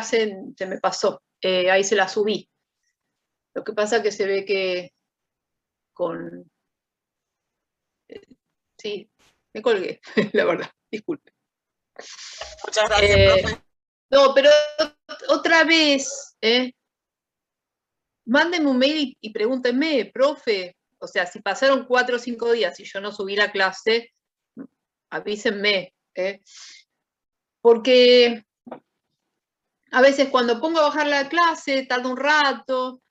se me pasó, ahí se la subí. Lo que pasa es que se ve que con... sí, me colgué, la verdad, disculpe. Muchas gracias, profe. No, pero otra vez, mándenme un mail y pregúntenme, profe, o sea, si pasaron 4 o 5 días y yo no subí la clase, avísenme, porque a veces cuando pongo a bajar la clase tarda un rato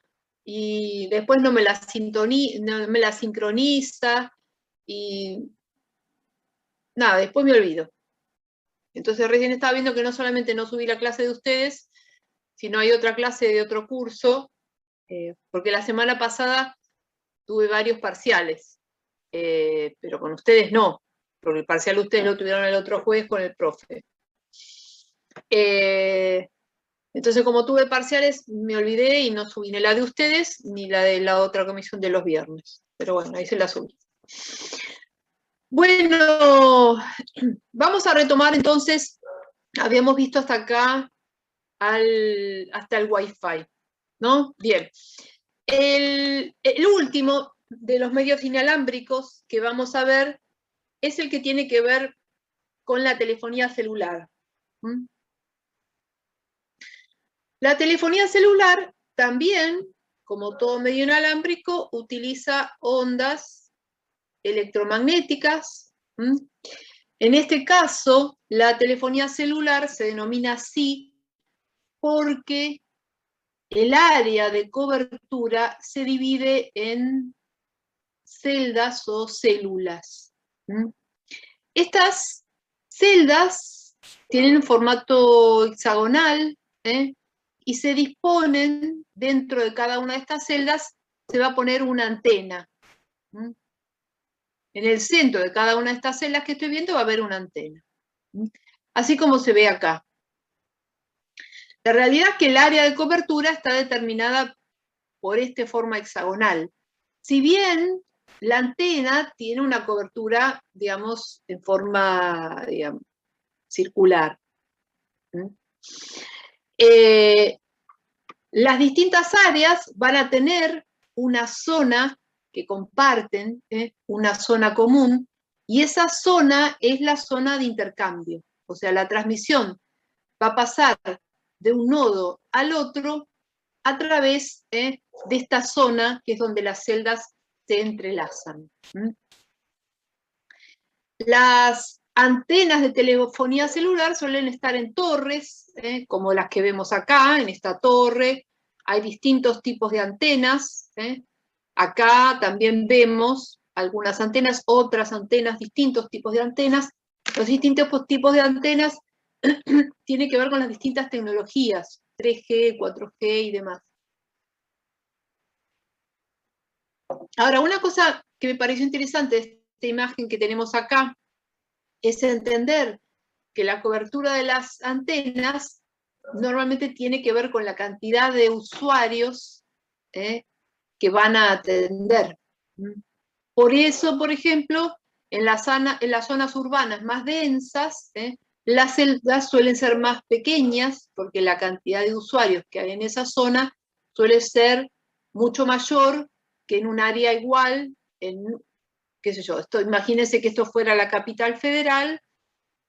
y después no me la sincroniza y nada, después me olvido. Entonces recién estaba viendo que no solamente no subí la clase de ustedes, sino hay otra clase de otro curso, porque la semana pasada tuve varios parciales, pero con ustedes no, porque el parcial ustedes lo tuvieron el otro jueves con el profe. Entonces, como tuve parciales, me olvidé y no subí ni la de ustedes ni la de la otra comisión de los viernes. Pero bueno, ahí se la subí. Bueno, vamos a retomar entonces, habíamos visto hasta acá, hasta el Wi-Fi, ¿no? Bien. El último de los medios inalámbricos que vamos a ver es el que tiene que ver con la telefonía celular. La telefonía celular también, como todo medio inalámbrico, utiliza ondas electromagnéticas. En este caso, la telefonía celular se denomina así porque el área de cobertura se divide en celdas o células. Estas celdas tienen un formato hexagonal, y se disponen dentro de cada una de estas celdas, se va a poner una antena. En el centro de cada una de estas celdas que estoy viendo va a haber una antena. Así como se ve acá. La realidad es que el área de cobertura está determinada por esta forma hexagonal. Si bien la antena tiene una cobertura, digamos, en forma, digamos, circular. Las distintas áreas van a tener una zona que comparten, una zona común, y esa zona es la zona de intercambio. O sea, la transmisión va a pasar de un nodo al otro a través de esta zona, que es donde las celdas se entrelazan. Las antenas de telefonía celular suelen estar en torres, como las que vemos acá, en esta torre. Hay distintos tipos de antenas. Acá también vemos algunas antenas, otras antenas, distintos tipos de antenas. Los distintos tipos de antenas tienen que ver con las distintas tecnologías, 3G, 4G y demás. Ahora, una cosa que me pareció interesante de esta imagen que tenemos acá es entender que la cobertura de las antenas normalmente tiene que ver con la cantidad de usuarios que van a atender. Por eso, por ejemplo, en las zonas urbanas más densas, las celdas suelen ser más pequeñas porque la cantidad de usuarios que hay en esa zona suele ser mucho mayor que en un área igual, qué sé yo, imagínense que esto fuera la capital federal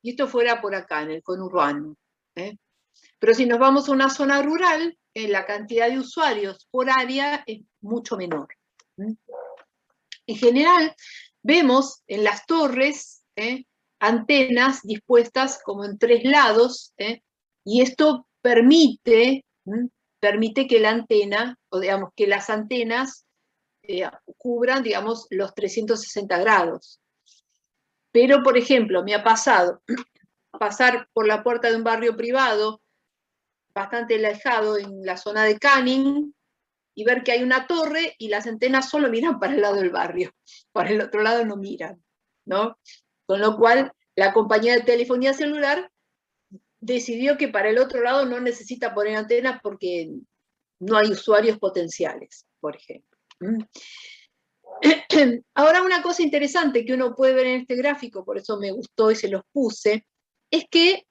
y esto fuera por acá, en el conurbano. Pero si nos vamos a una zona rural, la cantidad de usuarios por área es mucho menor. En general, vemos en las torres antenas dispuestas como en 3 lados, y esto permite que la antena, o digamos, que las antenas cubran, digamos, los 360 grados. Pero, por ejemplo, me ha pasado pasar por la puerta de un barrio privado bastante alejado en la zona de Canning y ver que hay una torre y las antenas solo miran para el lado del barrio, para el otro lado no miran, ¿no? Con lo cual, la compañía de telefonía celular decidió que para el otro lado no necesita poner antenas porque no hay usuarios potenciales, por ejemplo. Ahora, una cosa interesante que uno puede ver en este gráfico, por eso me gustó y se los puse, es que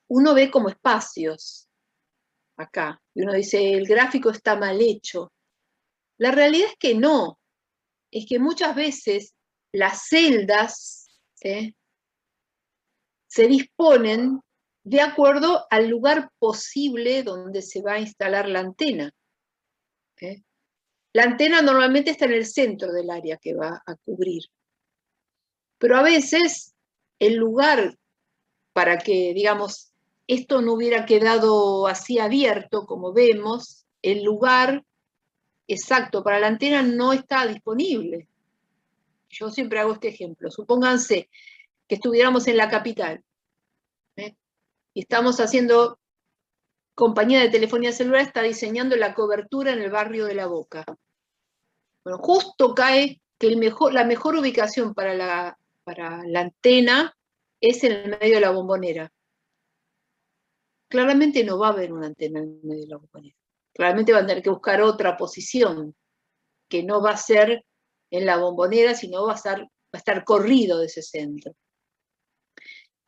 uno ve como espacios. acá. Y uno dice, el gráfico está mal hecho. La realidad es que no. Es que muchas veces las celdas se disponen de acuerdo al lugar posible donde se va a instalar la antena. La antena normalmente está en el centro del área que va a cubrir. Pero a veces el lugar para que, digamos, esto no hubiera quedado así abierto, como vemos, el lugar exacto para la antena no está disponible. Yo siempre hago este ejemplo. Supónganse que estuviéramos en la capital y estamos haciendo, compañía de telefonía celular está diseñando la cobertura en el barrio de La Boca. Bueno, justo cae que la mejor ubicación para la antena es en el medio de la Bombonera. Claramente no va a haber una antena en el medio de la Bombonera. Claramente van a tener que buscar otra posición, que no va a ser en la Bombonera, sino va a estar corrido de ese centro.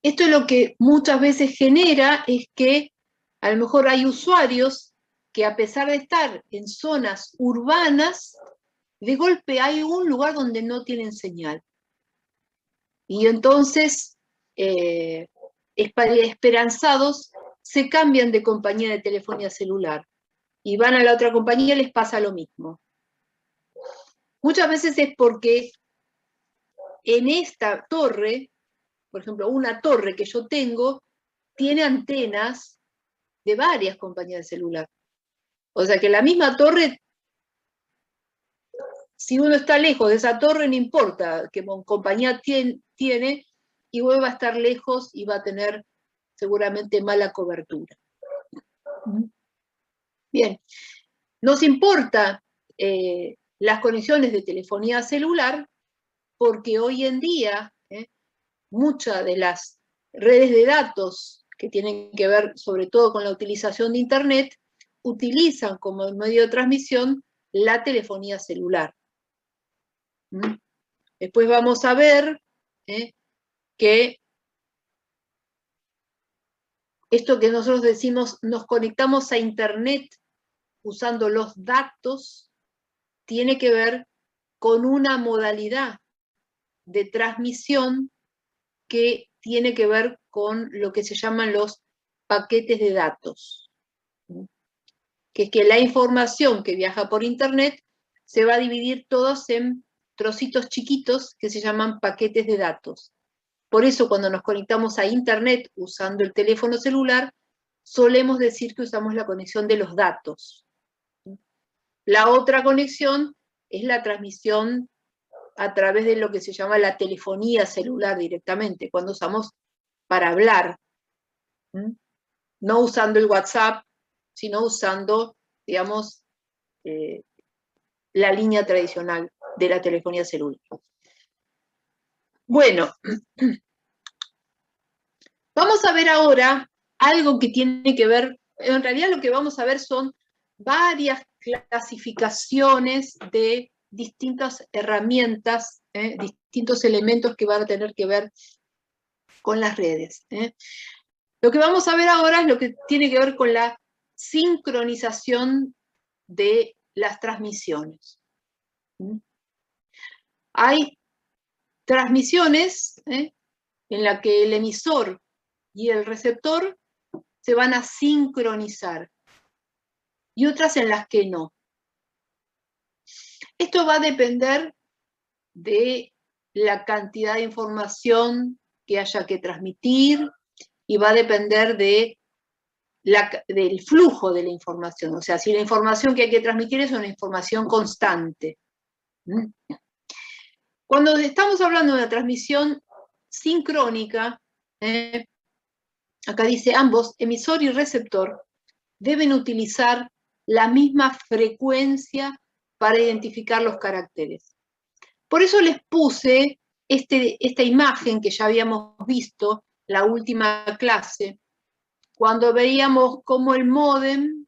Esto es lo que muchas veces genera, es que a lo mejor hay usuarios que a pesar de estar en zonas urbanas, de golpe hay un lugar donde no tienen señal. Y entonces, esperanzados, se cambian de compañía de telefonía celular y van a la otra compañía y les pasa lo mismo. Muchas veces es porque en esta torre, por ejemplo, una torre que yo tengo, tiene antenas de varias compañías de celular. O sea que la misma torre, si uno está lejos de esa torre, no importa qué compañía tiene, igual va a estar lejos y va a tener seguramente mala cobertura. Bien, nos importa las conexiones de telefonía celular porque hoy en día muchas de las redes de datos que tienen que ver sobre todo con la utilización de Internet utilizan como medio de transmisión la telefonía celular. Después vamos a ver que esto que nosotros decimos, nos conectamos a Internet usando los datos, tiene que ver con una modalidad de transmisión que tiene que ver con lo que se llaman los paquetes de datos. Que es que la información que viaja por Internet se va a dividir todos en trocitos chiquitos que se llaman paquetes de datos. Por eso cuando nos conectamos a Internet usando el teléfono celular, solemos decir que usamos la conexión de los datos. La otra conexión es la transmisión a través de lo que se llama la telefonía celular directamente, cuando usamos para hablar, no usando el WhatsApp, sino usando, digamos, la línea tradicional de la telefonía celular. Bueno, vamos a ver ahora algo que tiene que ver, en realidad lo que vamos a ver son varias clasificaciones de distintas herramientas, distintos elementos que van a tener que ver con las redes. Lo que vamos a ver ahora es lo que tiene que ver con la sincronización de las transmisiones. Hay transmisiones en las que el emisor y el receptor se van a sincronizar y otras en las que no. Esto va a depender de la cantidad de información que haya que transmitir y va a depender del flujo de la información. O sea, si la información que hay que transmitir es una información constante. Cuando estamos hablando de una transmisión sincrónica, acá dice ambos, emisor y receptor, deben utilizar la misma frecuencia para identificar los caracteres. Por eso les puse esta imagen que ya habíamos visto la última clase, cuando veíamos cómo el módem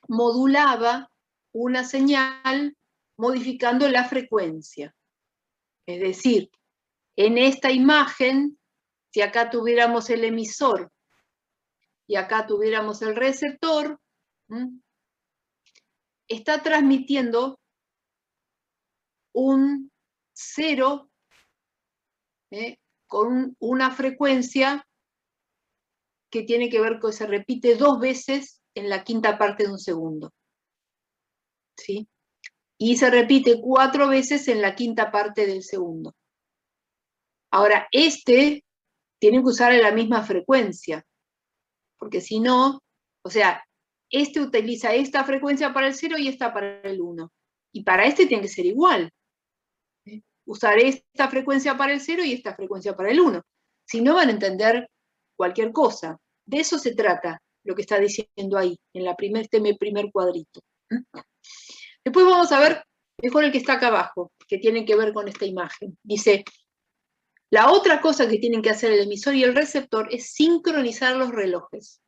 modulaba una señal modificando la frecuencia. Es decir, en esta imagen, si acá tuviéramos el emisor y acá tuviéramos el receptor, está transmitiendo un 0 con una frecuencia que tiene que ver con, se repite 2 veces en la quinta parte de un segundo. ¿Sí? Y se repite 4 veces en la quinta parte del segundo. Ahora, tiene que usar la misma frecuencia, porque si no, o sea, utiliza esta frecuencia para el 0 y esta para el 1. Y para tiene que ser igual. Usar esta frecuencia para el 0 y esta frecuencia para el 1. Si no, van a entender cualquier cosa. De eso se trata lo que está diciendo ahí, en este primer cuadrito. Después vamos a ver mejor el que está acá abajo, que tiene que ver con esta imagen. Dice, la otra cosa que tienen que hacer el emisor y el receptor es sincronizar los relojes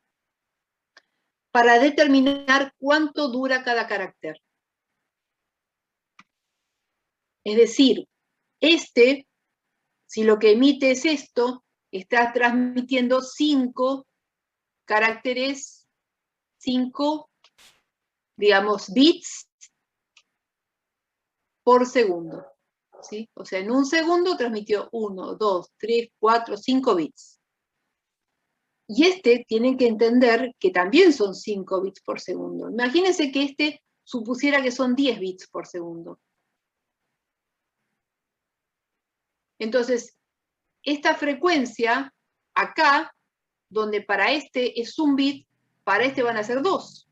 para determinar cuánto dura cada carácter. Es decir, si lo que emite es esto, está transmitiendo 5 caracteres, 5, digamos, bits por segundo. ¿Sí? O sea, en un segundo transmitió 1, 2, 3, 4, 5 bits. Y tienen que entender que también son 5 bits por segundo. Imagínense que supusiera que son 10 bits por segundo. Entonces, esta frecuencia, acá, donde para es 1 bit, para van a ser 2.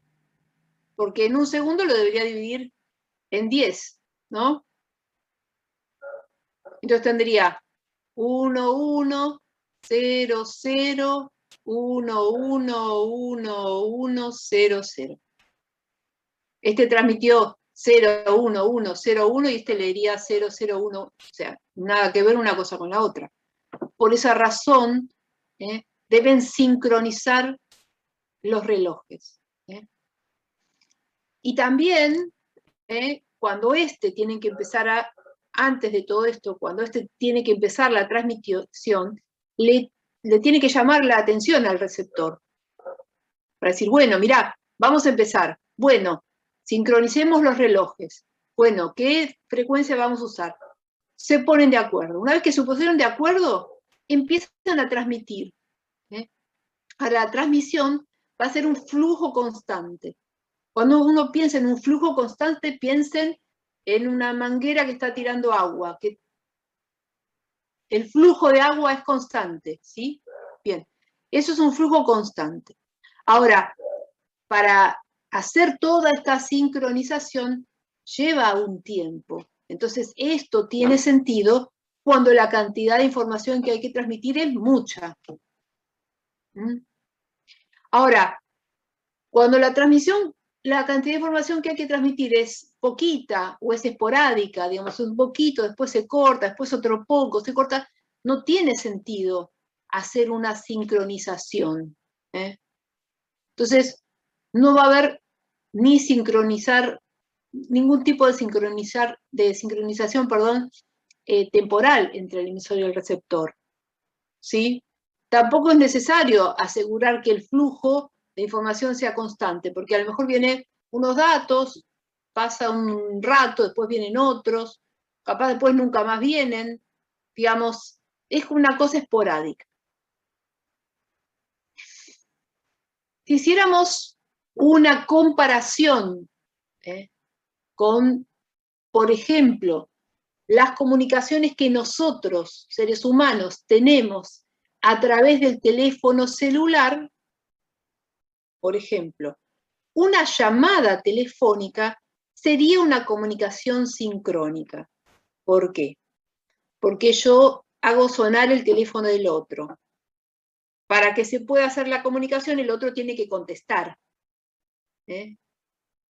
Porque en un segundo lo debería dividir en 10, ¿no? Entonces tendría 1, 1, 0, 0, 1, 1, 1, 1, 0, 0. Transmitió 0, 1, 1, 0, 1 y le diría 0, 0, 1. O sea, nada que ver una cosa con la otra. Por esa razón, deben sincronizar los relojes. Y también, cuando tienen que empezar antes de todo esto, cuando tiene que empezar la transmisión, le tiene que llamar la atención al receptor. Para decir, bueno, mirá, vamos a empezar. Bueno, sincronicemos los relojes. Bueno, ¿qué frecuencia vamos a usar? Se ponen de acuerdo. Una vez que se pusieron de acuerdo, empiezan a transmitir. Ahora, la transmisión va a ser un flujo constante. Cuando uno piensa en un flujo constante, piensen en una manguera que está tirando agua, que el flujo de agua es constante, ¿sí? Bien, eso es un flujo constante. Ahora, para hacer toda esta sincronización lleva un tiempo. Entonces, esto tiene sentido cuando la cantidad de información que hay que transmitir es mucha. Ahora, cuando la cantidad de información que hay que transmitir es poquita o es esporádica, digamos, un poquito, después se corta, después otro poco, se corta, no tiene sentido hacer una sincronización. Entonces, no va a haber ni ningún tipo de sincronización, temporal entre el emisor y el receptor. ¿Sí? Tampoco es necesario asegurar que el flujo de información sea constante, porque a lo mejor vienen unos datos, pasa un rato, después vienen otros, capaz después nunca más vienen, digamos, es una cosa esporádica. Si hiciéramos una comparación con, por ejemplo, las comunicaciones que nosotros, seres humanos, tenemos a través del teléfono celular, por ejemplo, una llamada telefónica sería una comunicación sincrónica. ¿Por qué? Porque yo hago sonar el teléfono del otro. Para que se pueda hacer la comunicación, el otro tiene que contestar.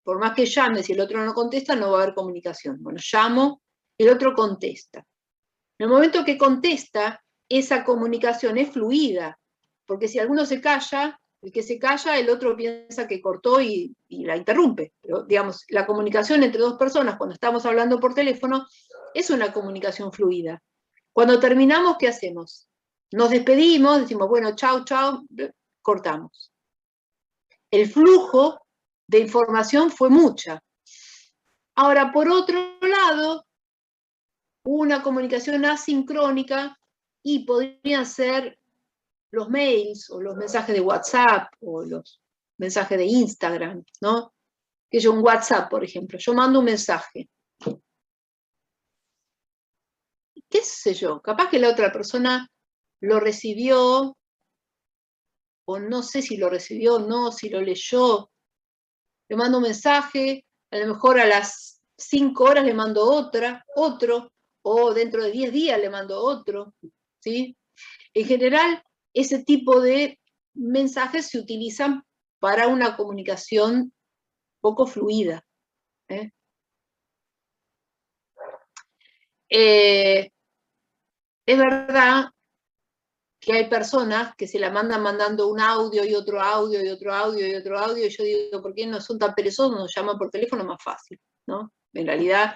Por más que llame, si el otro no contesta, no va a haber comunicación. Bueno, llamo, el otro contesta. En el momento que contesta, esa comunicación es fluida, porque si alguno se calla, el que se calla, el otro piensa que cortó y la interrumpe. Pero, digamos, la comunicación entre dos personas, cuando estamos hablando por teléfono, es una comunicación fluida. Cuando terminamos, ¿qué hacemos? Nos despedimos, decimos, bueno, chau, chau, cortamos. el flujo de información fue mucha. Ahora, por otro lado, una comunicación asincrónica y podrían ser los mails o los mensajes de WhatsApp o los mensajes de Instagram, ¿no? Que yo un WhatsApp, por ejemplo, yo mando un mensaje. ¿Qué sé yo? Capaz que la otra persona lo recibió, o no sé si lo recibió o no, si lo leyó. Le mando un mensaje, a lo mejor a las 5 horas le mando otro, o dentro de 10 días le mando otro, ¿sí? En general, ese tipo de mensajes se utilizan para una comunicación poco fluida. Es verdad que hay personas que se la mandan mandando un audio y otro audio y otro audio y otro audio, y yo digo, ¿por qué no son tan perezosos? Nos llaman por teléfono más fácil, ¿no? En realidad,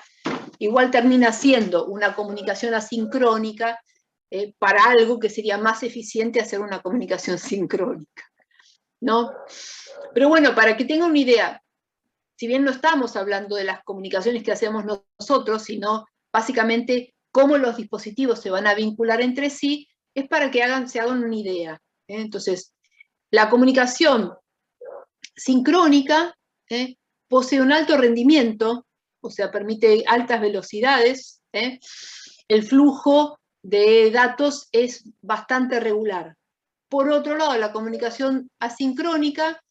igual termina siendo una comunicación asincrónica para algo que sería más eficiente hacer una comunicación sincrónica, ¿no? Pero bueno, para que tengan una idea, si bien no estamos hablando de las comunicaciones que hacemos nosotros, sino básicamente cómo los dispositivos se van a vincular entre sí, es para que se hagan una idea. Entonces, la comunicación sincrónica posee un alto rendimiento, o sea, permite altas velocidades, el flujo de datos es bastante regular. Por otro lado, la comunicación asincrónica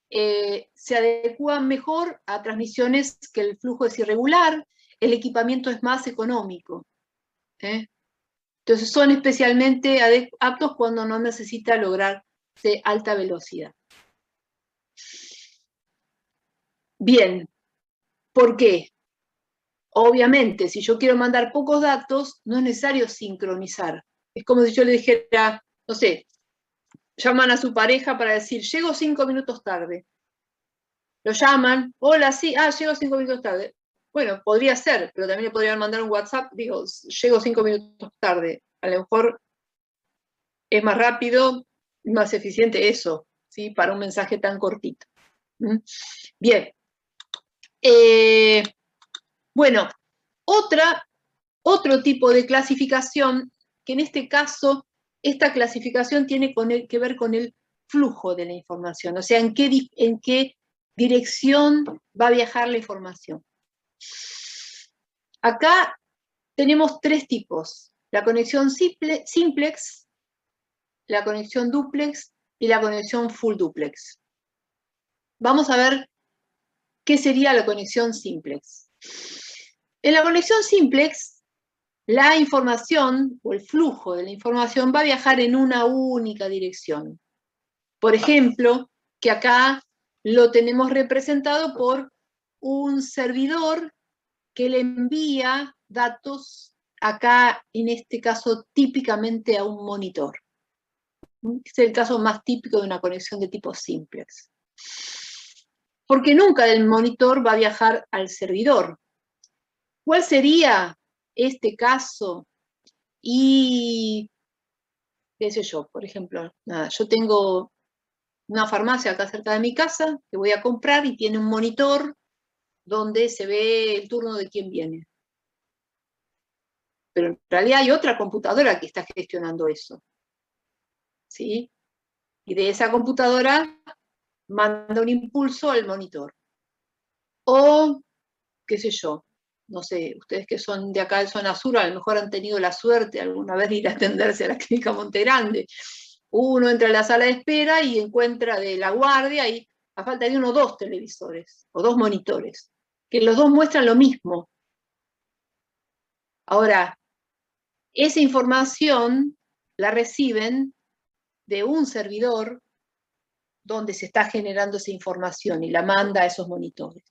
se adecua mejor a transmisiones que el flujo es irregular, el equipamiento es más económico. Entonces son especialmente aptos cuando no necesita lograrse alta velocidad. Bien, ¿por qué? Obviamente, si yo quiero mandar pocos datos, no es necesario sincronizar. Es como si yo le dijera, no sé, llaman a su pareja para decir, llego 5 minutos tarde. Lo llaman, hola, sí, llego 5 minutos tarde. Bueno, podría ser, pero también le podrían mandar un WhatsApp, digo, llego 5 minutos tarde. A lo mejor es más rápido, más eficiente eso, ¿sí? Para un mensaje tan cortito. Bien. Bueno, otro tipo de clasificación, que en este caso, esta clasificación tiene que ver con el flujo de la información, o sea, en qué dirección va a viajar la información. Acá tenemos 3 tipos, la conexión simplex, la conexión duplex y la conexión full duplex. Vamos a ver qué sería la conexión simplex. En la conexión simplex, la información o el flujo de la información va a viajar en una única dirección. Por ejemplo, que acá lo tenemos representado por un servidor que le envía datos, acá en este caso típicamente a un monitor. Es el caso más típico de una conexión de tipo simplex. Porque nunca del monitor va a viajar al servidor. ¿Cuál sería este caso? Y, qué sé yo, por ejemplo, nada, yo tengo una farmacia acá cerca de mi casa que voy a comprar y tiene un monitor donde se ve el turno de quién viene. Pero en realidad hay otra computadora que está gestionando eso. ¿Sí? Y de esa computadora manda un impulso al monitor. O, qué sé yo, no sé, ustedes que son de acá de zona sur, a lo mejor han tenido la suerte alguna vez de ir a atenderse a la clínica Montegrande. Uno entra a la sala de espera y encuentra de la guardia y a falta de 1 o 2 televisores o 2 monitores, que los 2 muestran lo mismo. Ahora, esa información la reciben de un servidor donde se está generando esa información y la manda a esos monitores.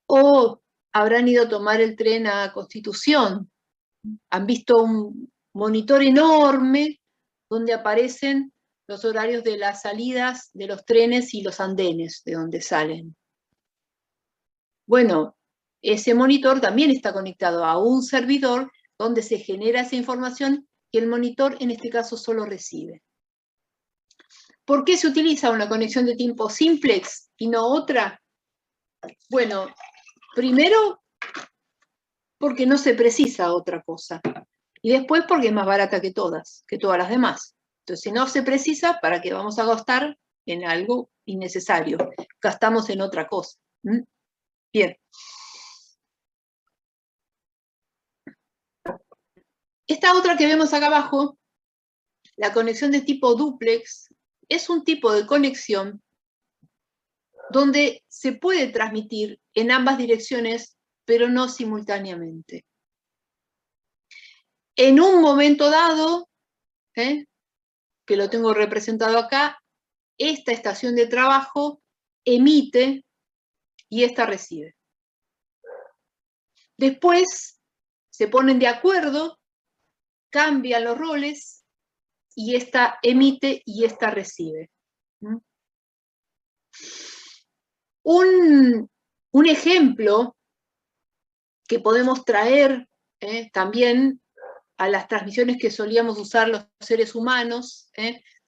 O habrán ido a tomar el tren a Constitución, han visto un monitor enorme donde aparecen los horarios de las salidas de los trenes y los andenes de donde salen. Bueno, ese monitor también está conectado a un servidor donde se genera esa información que el monitor en este caso solo recibe. ¿Por qué se utiliza una conexión de tipo simplex y no otra? Bueno, primero, porque no se precisa otra cosa. Y después porque es más barata que todas las demás. Entonces, si no se precisa, ¿para qué vamos a gastar en algo innecesario? Gastamos en otra cosa. ¿Mm? Bien. Esta otra que vemos acá abajo, la conexión de tipo dúplex, es un tipo de conexión donde se puede transmitir en ambas direcciones, pero no simultáneamente. En un momento dado, que lo tengo representado acá, esta estación de trabajo emite y esta recibe. Después se ponen de acuerdo, cambian los roles y esta emite y esta recibe. Un ejemplo que podemos traer también a las transmisiones que solíamos usar los seres humanos,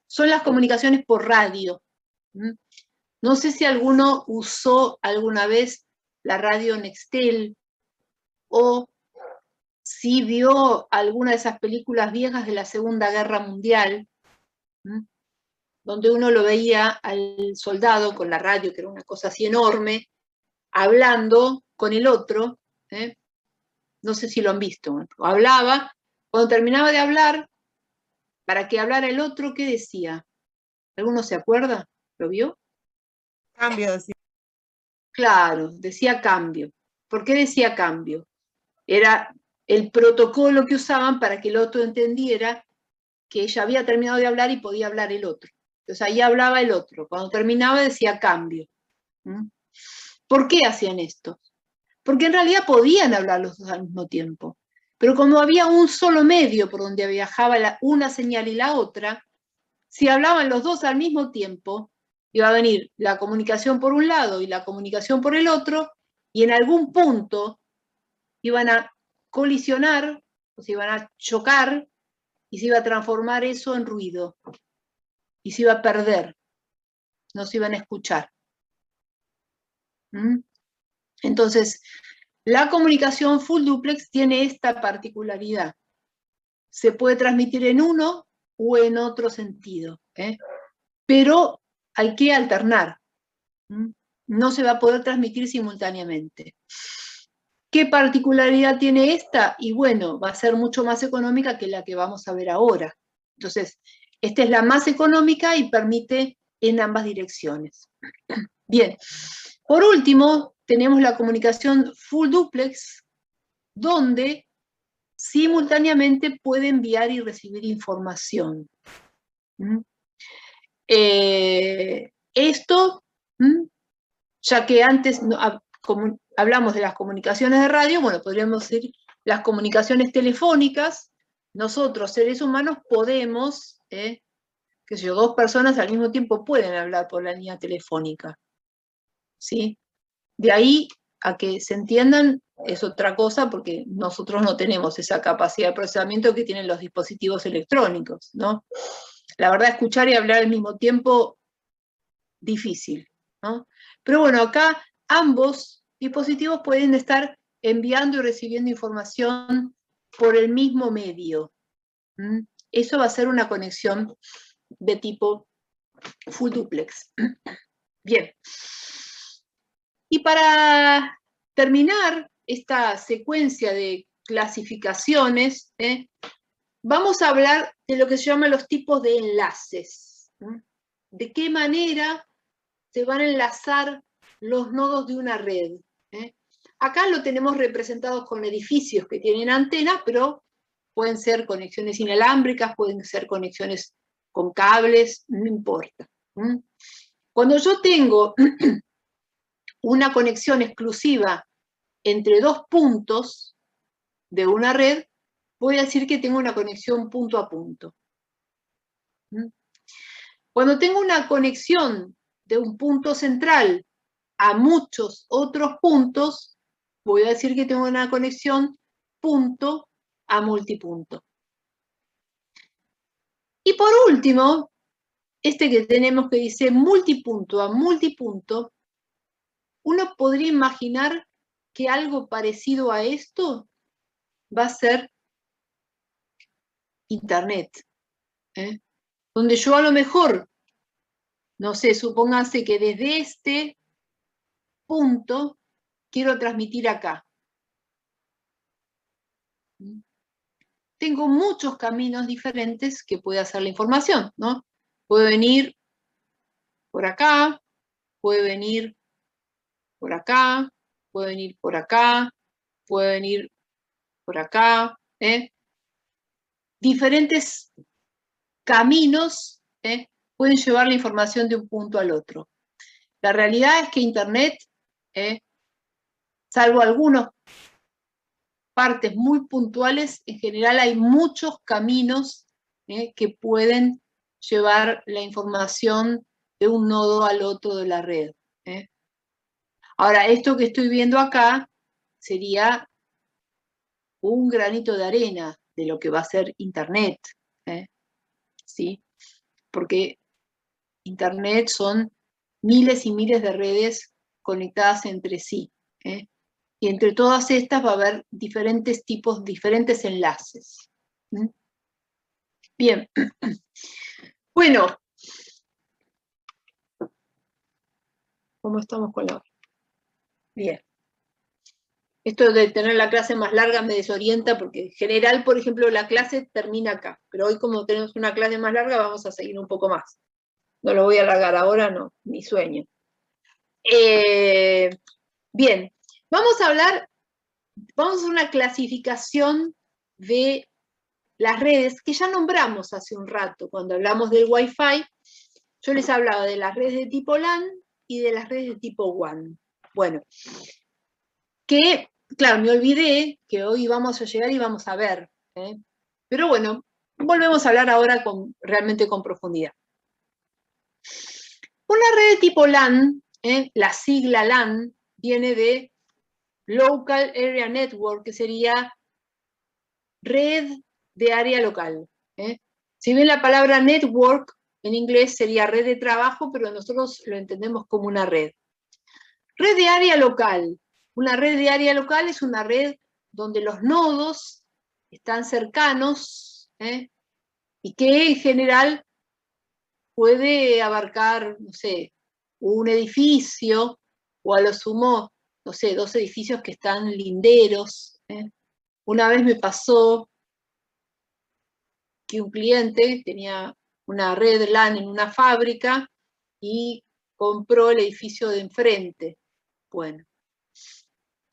son las comunicaciones por radio. No sé si alguno usó alguna vez la radio Nextel o si vio alguna de esas películas viejas de la Segunda Guerra Mundial, donde uno lo veía al soldado con la radio, que era una cosa así enorme, hablando con el otro, no sé si lo han visto, hablaba, cuando terminaba de hablar, para que hablara el otro, ¿qué decía? ¿Alguno se acuerda? ¿Lo vio? Cambio, decía. Claro, decía cambio. ¿Por qué decía cambio? Era el protocolo que usaban para que el otro entendiera que ella había terminado de hablar y podía hablar el otro. Entonces ahí hablaba el otro. Cuando terminaba decía cambio. ¿Por qué hacían esto? Porque en realidad podían hablar los dos al mismo tiempo. Pero como había un solo medio por donde viajaba una señal y la otra, si hablaban los dos al mismo tiempo, iba a venir la comunicación por un lado y la comunicación por el otro, y en algún punto iban a colisionar, o se iban a chocar, y se iba a transformar eso en ruido, y se iba a perder, no se iban a escuchar. Entonces, la comunicación full duplex tiene esta particularidad. Se puede transmitir en uno o en otro sentido, pero hay que alternar. No se va a poder transmitir simultáneamente. ¿Qué particularidad tiene esta? Y bueno, va a ser mucho más económica que la que vamos a ver ahora. Entonces, esta es la más económica y permite en ambas direcciones. Bien, por último, tenemos la comunicación full duplex, donde simultáneamente puede enviar y recibir información. Esto, ya que antes hablamos de las comunicaciones de radio, bueno, podríamos decir las comunicaciones telefónicas. Nosotros, seres humanos, podemos, qué sé yo, dos personas al mismo tiempo pueden hablar por la línea telefónica. ¿Sí? De ahí a que se entiendan es otra cosa, porque nosotros no tenemos esa capacidad de procesamiento que tienen los dispositivos electrónicos, ¿no? La verdad, escuchar y hablar al mismo tiempo, difícil, ¿no? Pero bueno, acá ambos dispositivos pueden estar enviando y recibiendo información por el mismo medio. Eso va a ser una conexión de tipo full duplex. Bien. Y para terminar esta secuencia de clasificaciones, vamos a hablar de lo que se llaman los tipos de enlaces. ¿De qué manera se van a enlazar los nodos de una red? Acá lo tenemos representados con edificios que tienen antenas, pero pueden ser conexiones inalámbricas, pueden ser conexiones con cables, no importa. Cuando yo tengo una conexión exclusiva entre dos puntos de una red, voy a decir que tengo una conexión punto a punto. Cuando tengo una conexión de un punto central a muchos otros puntos, voy a decir que tengo una conexión punto a multipunto. Y por último, este que tenemos que dice multipunto a multipunto, uno podría imaginar que algo parecido a esto va a ser Internet, ¿eh? Donde yo a lo mejor, no sé, supóngase que desde este punto quiero transmitir acá. Tengo muchos caminos diferentes que puede hacer la información, ¿no? Puede venir por acá, puede venir por acá, puede venir por acá, puede venir por acá, ¿eh? Diferentes caminos pueden llevar la información de un punto al otro. La realidad es que Internet, salvo algunas partes muy puntuales, en general hay muchos caminos que pueden llevar la información de un nodo al otro de la red. Ahora, esto que estoy viendo acá sería un granito de arena de lo que va a ser Internet, ¿sí? Porque Internet son miles y miles de redes conectadas entre sí, y entre todas estas va a haber diferentes tipos, diferentes enlaces. Bien. Bueno, ¿cómo estamos con la hora? Bien. Esto de tener la clase más larga me desorienta porque en general, por ejemplo, la clase termina acá, pero hoy como tenemos una clase más larga vamos a seguir un poco más. No lo voy a alargar ahora, no, ni sueño. Bien, vamos a hablar, vamos a hacer una clasificación de las redes que ya nombramos hace un rato cuando hablamos del Wi-Fi. Yo les hablaba de las redes de tipo LAN y de las redes de tipo WAN. Bueno, que, claro, me olvidé que hoy vamos a llegar y vamos a ver. Pero bueno, volvemos a hablar ahora realmente con profundidad. Una red de tipo LAN, la sigla LAN, viene de Local Area Network, que sería red de área local. Si bien la palabra network en inglés sería red de trabajo, pero nosotros lo entendemos como una red. Red de área local. Una red de área local es una red donde los nodos están cercanos, y que en general puede abarcar, no sé, un edificio, o a lo sumo, no sé, 2 edificios que están linderos. Una vez me pasó que un cliente tenía una red LAN en una fábrica y compró el edificio de enfrente. Bueno,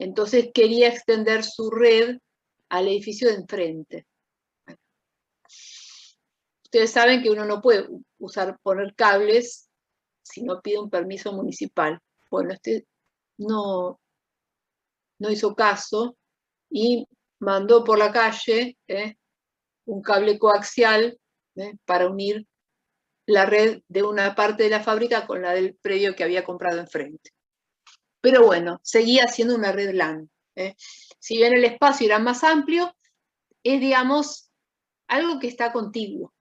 entonces quería extender su red al edificio de enfrente. Bueno. Ustedes saben que uno no puede poner cables si no pide un permiso municipal. Bueno, este no hizo caso y mandó por la calle un cable coaxial para unir la red de una parte de la fábrica con la del predio que había comprado enfrente. Pero bueno, seguía siendo una red LAN. Si bien el espacio era más amplio, es, digamos, algo que está contiguo.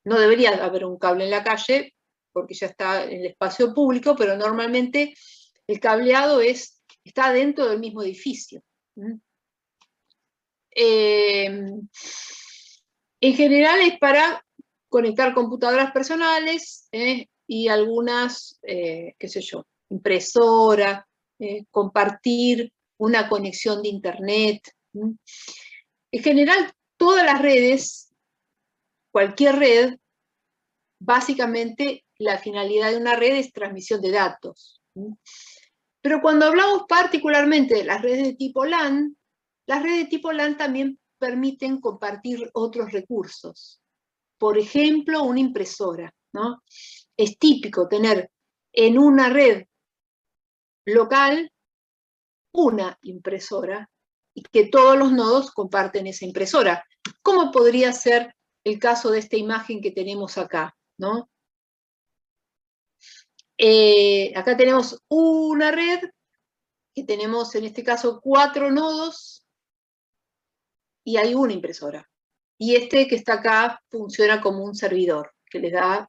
No debería haber un cable en la calle, porque ya está en el espacio público, pero normalmente el cableado está dentro del mismo edificio. En general es para conectar computadoras personales y algunas, qué sé yo, impresora, compartir una conexión de internet. En general, todas las redes, cualquier red, básicamente la finalidad de una red es transmisión de datos. Pero cuando hablamos particularmente de las redes de tipo LAN, las redes de tipo LAN también permiten compartir otros recursos. Por ejemplo, una impresora, ¿no? Es típico tener en una red local una impresora y que todos los nodos comparten esa impresora. ¿Cómo podría ser el caso de esta imagen que tenemos acá, ¿no? Acá tenemos una red que tenemos en este caso 4 nodos y hay una impresora. Y este que está acá funciona como un servidor que les da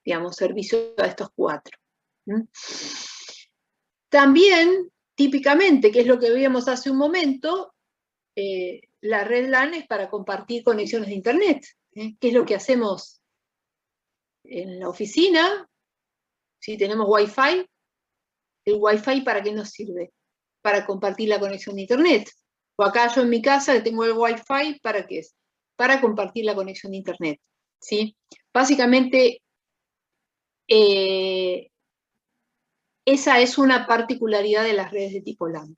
digamos, servicio a estos 4. También, típicamente, que es lo que veíamos hace un momento, la red LAN es para compartir conexiones de Internet. ¿Qué es lo que hacemos en la oficina? Si tenemos Wi-Fi, ¿el Wi-Fi para qué nos sirve? Para compartir la conexión de Internet. O acá yo en mi casa tengo el Wi-Fi, ¿para qué es? Para compartir la conexión de Internet. ¿Sí? Básicamente, esa es una particularidad de las redes de tipo LAN.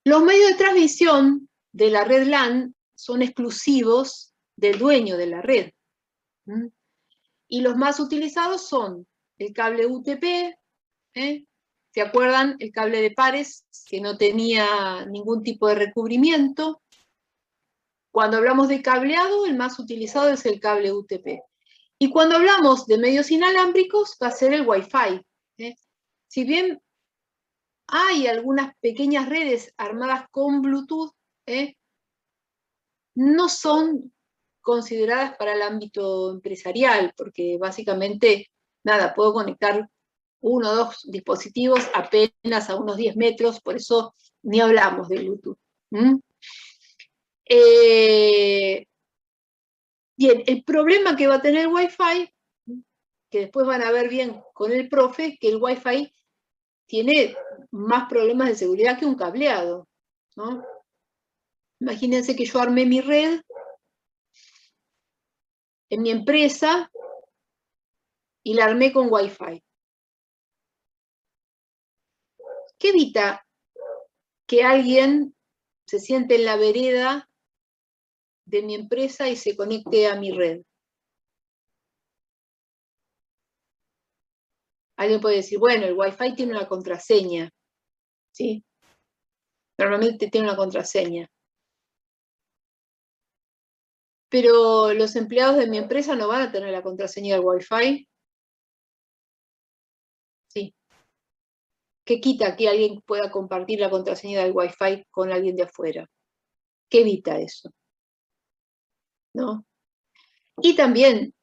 Los medios de transmisión de la red LAN son exclusivos del dueño de la red. Y los más utilizados son el cable UTP, ¿se acuerdan? El cable de pares, que no tenía ningún tipo de recubrimiento. Cuando hablamos de cableado, el más utilizado es el cable UTP. Y cuando hablamos de medios inalámbricos, va a ser el Wi-Fi. Si bien hay algunas pequeñas redes armadas con Bluetooth, no son consideradas para el ámbito empresarial, porque básicamente, nada, puedo conectar 1 o 2 dispositivos apenas a unos 10 metros, por eso ni hablamos de Bluetooth. Bien, el problema que va a tener el Wi-Fi, que después van a ver bien con el profe, que el Wi-Fi tiene más problemas de seguridad que un cableado, ¿no? Imagínense que yo armé mi red en mi empresa y la armé con Wi-Fi. ¿Qué evita que alguien se siente en la vereda de mi empresa y se conecte a mi red? Alguien puede decir, bueno, el Wi-Fi tiene una contraseña, ¿sí? Normalmente tiene una contraseña. Pero los empleados de mi empresa no van a tener la contraseña del Wi-Fi. Sí. ¿Qué quita que alguien pueda compartir la contraseña del Wi-Fi con alguien de afuera? ¿Qué evita eso? ¿No? Y también,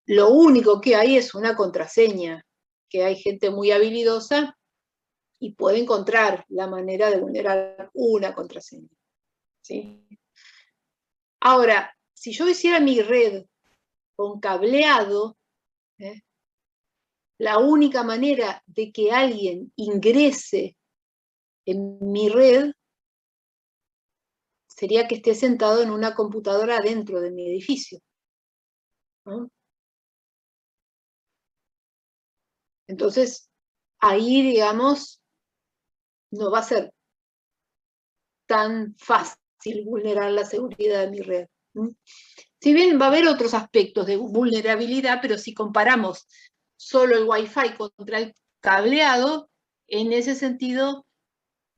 lo único que hay es una contraseña, que hay gente muy habilidosa y puede encontrar la manera de vulnerar una contraseña. ¿Sí? Ahora, si yo hiciera mi red con cableado, la única manera de que alguien ingrese en mi red sería que esté sentado en una computadora dentro de mi edificio, ¿no? Entonces, ahí, digamos, no va a ser tan fácil vulnerar la seguridad de mi red. Si bien va a haber otros aspectos de vulnerabilidad, pero si comparamos solo el Wi-Fi contra el cableado, en ese sentido,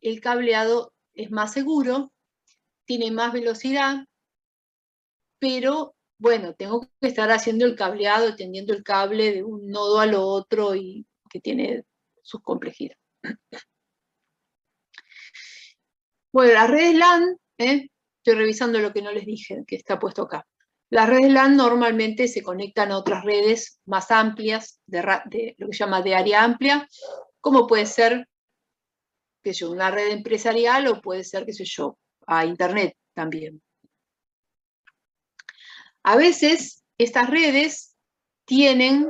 el cableado es más seguro, tiene más velocidad, pero bueno, tengo que estar haciendo el cableado, tendiendo el cable de un nodo al otro y que tiene sus complejidades. Bueno, las redes LAN, estoy revisando lo que no les dije, que está puesto acá. Las redes LAN normalmente se conectan a otras redes más amplias, de lo que se llama de área amplia, como puede ser, qué sé yo, una red empresarial o puede ser, qué sé yo, a Internet también. A veces estas redes tienen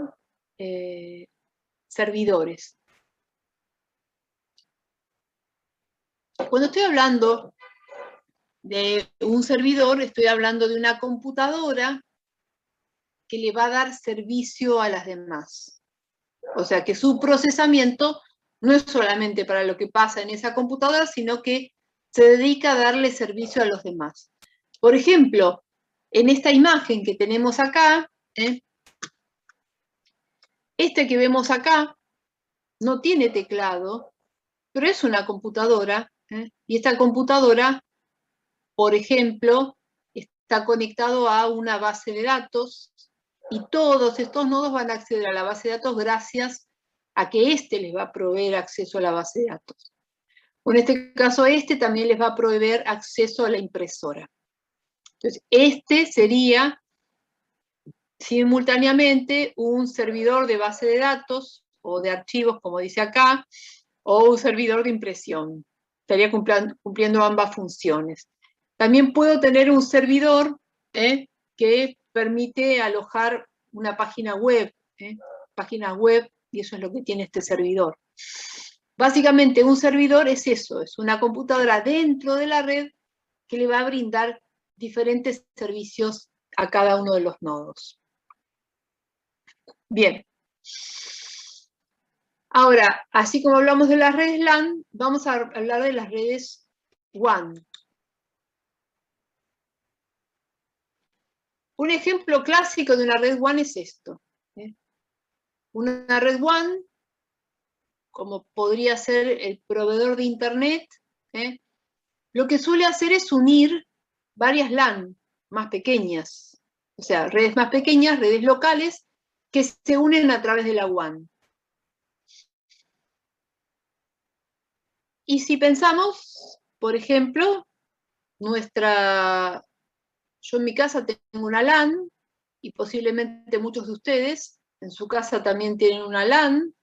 servidores. Cuando estoy hablando de un servidor, estoy hablando de una computadora que le va a dar servicio a las demás. O sea, que su procesamiento no es solamente para lo que pasa en esa computadora, sino que se dedica a darle servicio a los demás. Por ejemplo, en esta imagen que tenemos acá, este que vemos acá no tiene teclado, pero es una computadora, y esta computadora, por ejemplo, está conectado a una base de datos, y todos estos nodos van a acceder a la base de datos gracias a que éste les va a proveer acceso a la base de datos. En este caso, este también les va a proveer acceso a la impresora. Entonces, este sería simultáneamente un servidor de base de datos o de archivos, como dice acá, o un servidor de impresión. Estaría cumpliendo ambas funciones. También puedo tener un servidor que permite alojar una página web, y eso es lo que tiene este servidor. Básicamente un servidor es eso, es una computadora dentro de la red que le va a brindar diferentes servicios a cada uno de los nodos. Bien. Ahora, así como hablamos de las redes LAN, vamos a hablar de las redes WAN. Un ejemplo clásico de una red WAN es esto. Una red WAN, como podría ser el proveedor de Internet, lo que suele hacer es unir varias LAN más pequeñas, o sea, redes más pequeñas, redes locales, que se unen a través de la WAN. Y si pensamos, por ejemplo, yo en mi casa tengo una LAN, y posiblemente muchos de ustedes en su casa también tienen una LAN,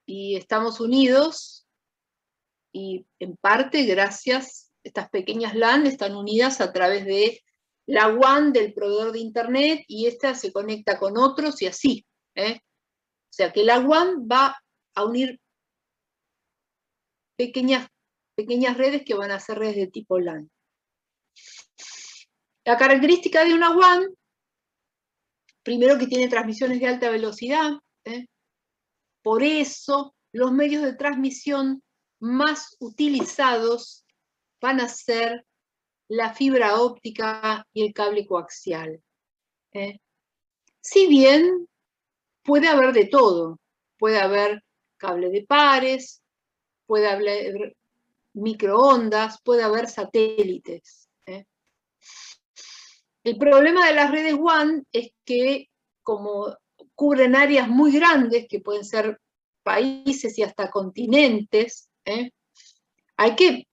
y estamos unidos, y en parte gracias, estas pequeñas LAN están unidas a través de la WAN del proveedor de Internet, y esta se conecta con otros y así. O sea que la WAN va a unir pequeñas redes que van a ser redes de tipo LAN. La característica de una WAN, primero que tiene transmisiones de alta velocidad, por eso los medios de transmisión más utilizados van a ser la fibra óptica y el cable coaxial. Si bien puede haber de todo, puede haber cable de pares, puede haber microondas, puede haber satélites. El problema de las redes WAN es que, como cubren áreas muy grandes, que pueden ser países y hasta continentes, hay que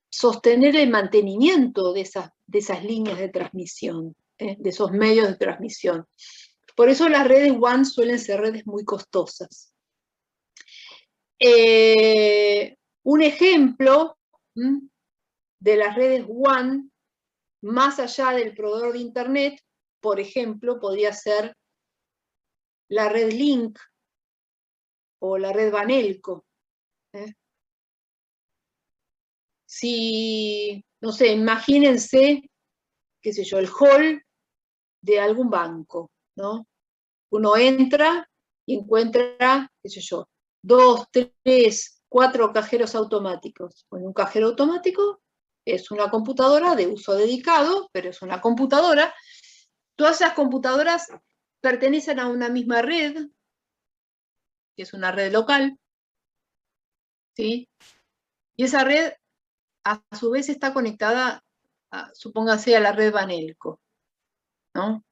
sostener el mantenimiento de esas líneas de transmisión, de esos medios de transmisión. Por eso las redes WAN suelen ser redes muy costosas. Un ejemplo de las redes WAN, más allá del proveedor de Internet, por ejemplo, podría ser la red Link o la red Vanelco. Si, no sé, imagínense, qué sé yo, el hall de algún banco, ¿no? Uno entra y encuentra, qué sé yo, 2, 3, 4 cajeros automáticos. Bueno, un cajero automático es una computadora de uso dedicado, pero es una computadora. Todas esas computadoras pertenecen a una misma red, que es una red local, ¿sí? Y esa red, a su vez, está conectada, supóngase, a la red Vanelco, ¿no?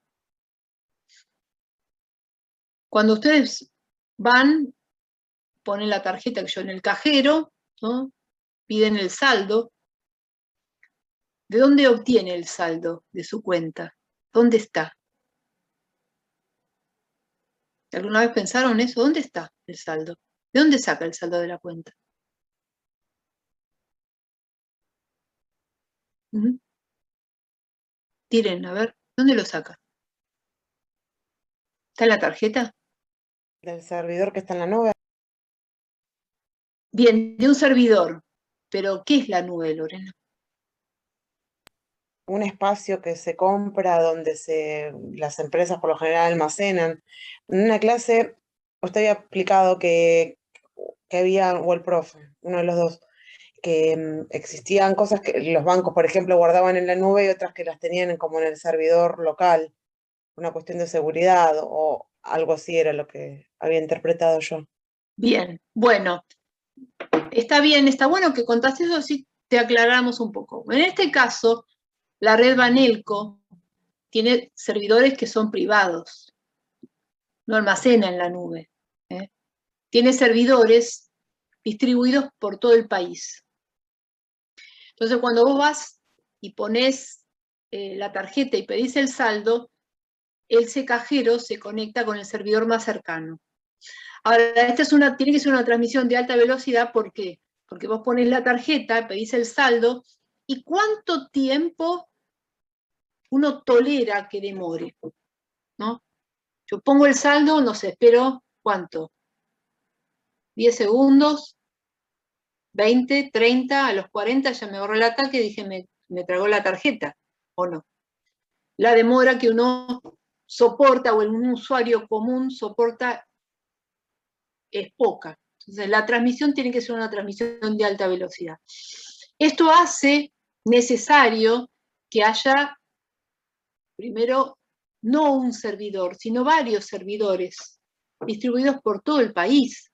Cuando ustedes van, ponen la tarjeta que yo en el cajero, ¿no? Piden el saldo. ¿De dónde obtiene el saldo de su cuenta? ¿Dónde está? ¿Alguna vez pensaron eso? ¿Dónde está el saldo? ¿De dónde saca el saldo de la cuenta? Tiren, a ver, ¿dónde lo saca? ¿Está en la tarjeta? Del servidor que está en la nube. Bien, de un servidor. Pero, ¿qué es la nube, Lorena? Un espacio que se compra donde las empresas por lo general almacenan. En una clase, usted había explicado que había, o el profe, uno de los dos, que existían cosas que los bancos, por ejemplo, guardaban en la nube y otras que las tenían como en el servidor local, una cuestión de seguridad o algo así era lo que había interpretado yo. Bien, bueno, está bien, está bueno que contaste eso, así te aclaramos un poco. En este caso, la red Vanelco tiene servidores que son privados, no almacena en la nube. Tiene servidores distribuidos por todo el país. Entonces, cuando vos vas y pones la tarjeta y pedís el saldo, ese cajero se conecta con el servidor más cercano. Ahora, tiene que ser una transmisión de alta velocidad, ¿por qué? Porque vos pones la tarjeta, pedís el saldo, ¿y cuánto tiempo uno tolera que demore? ¿No? Yo pongo el saldo, no sé, espero, ¿cuánto? 10 segundos, 20, 30, a los 40 ya me agarró el ataque, dije, me tragó la tarjeta, ¿o no? La demora que uno soporta, o un usuario común soporta, es poca. Entonces, la transmisión tiene que ser una transmisión de alta velocidad. Esto hace necesario que haya, primero, no un servidor, sino varios servidores distribuidos por todo el país.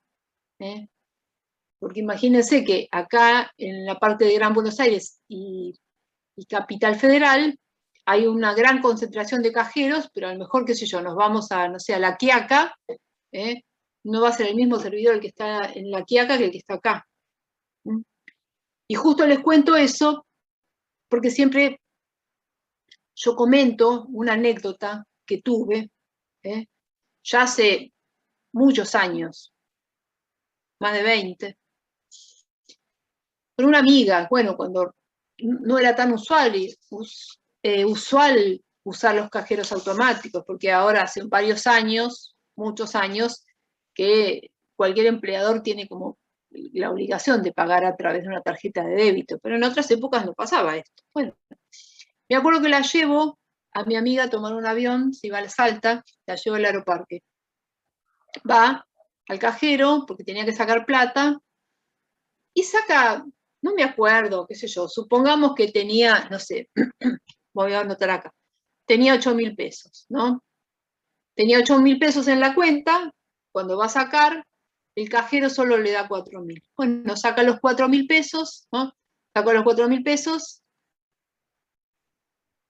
Porque imagínense que acá, en la parte de Gran Buenos Aires y Capital Federal, hay una gran concentración de cajeros, pero a lo mejor, qué sé yo, nos vamos a, no sé, a La Quiaca, no va a ser el mismo servidor el que está en La Quiaca que el que está acá. Y justo les cuento eso, porque siempre yo comento una anécdota que tuve, ya hace muchos años, más de 20, con una amiga, bueno, cuando no era tan usual usar los cajeros automáticos, porque ahora hace varios años, muchos años, que cualquier empleador tiene como la obligación de pagar a través de una tarjeta de débito, pero en otras épocas no pasaba esto. Bueno, me acuerdo que la llevo a mi amiga a tomar un avión, se iba a Salta, la llevo al aeroparque. Va al cajero, porque tenía que sacar plata, y saca, no me acuerdo, qué sé yo, supongamos que tenía, no sé, voy a anotar acá, tenía 8.000 pesos, ¿no? Tenía 8.000 pesos en la cuenta, cuando va a sacar, el cajero solo le da 4.000. Bueno, saca los 4.000 pesos, ¿no? Saca los 4.000 pesos,